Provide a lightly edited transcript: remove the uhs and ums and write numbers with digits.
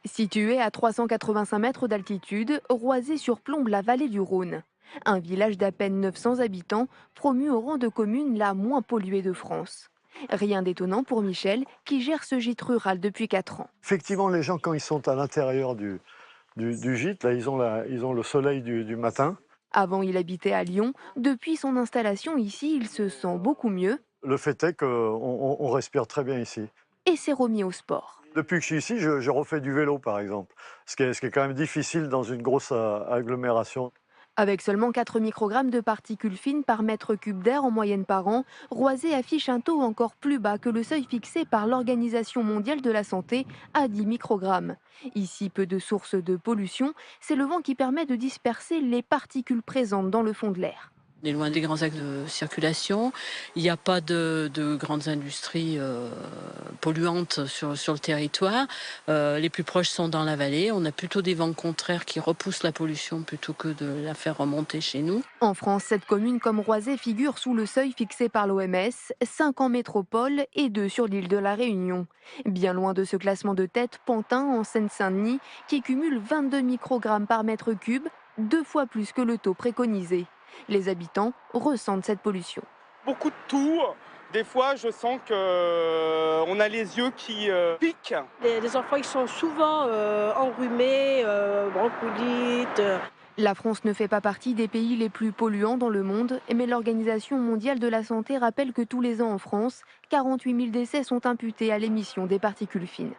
Situé à 385 mètres d'altitude, Roisey surplombe la vallée du Rhône. Un village d'à peine 900 habitants, promu au rang de commune la moins polluée de France. Rien d'étonnant pour Michel, qui gère ce gîte rural depuis 4 ans. Effectivement, les gens, quand ils sont à l'intérieur du gîte, là, ils ont le soleil du matin. Avant, il habitait à Lyon. Depuis son installation ici, il se sent beaucoup mieux Le fait est qu'on respire très bien ici. et s'est remis au sport. Depuis que je suis ici, je refais du vélo, par exemple, ce qui est quand même difficile dans une grosse agglomération. Avec seulement 4 microgrammes de particules fines par mètre cube d'air en moyenne par an, Roisey affiche un taux encore plus bas que le seuil fixé par l'Organisation mondiale de la santé à 10 microgrammes. Ici, peu de sources de pollution, c'est le vent qui permet de disperser les particules présentes dans le fond de l'air. On est loin des grands axes de circulation. Il n'y a pas de grandes industries polluantes sur le territoire. Les plus proches sont dans la vallée. On a plutôt des vents contraires qui repoussent la pollution plutôt que de la faire remonter chez nous. En France, 7 communes comme Roisey figurent sous le seuil fixé par l'OMS, 5 en métropole et 2 sur l'île de la Réunion. Bien loin de ce classement de tête, Pantin, en Seine-Saint-Denis, qui cumule 22 microgrammes par mètre cube, 2 fois plus que le taux préconisé. Les habitants ressentent cette pollution. Beaucoup de tout. Des fois, je sens qu'on a les yeux qui piquent. Les enfants, ils sont souvent enrhumés, bronchiolites. La France ne fait pas partie des pays les plus polluants dans le monde, mais l'Organisation mondiale de la santé rappelle que tous les ans en France, 48 000 décès sont imputés à l'émission des particules fines.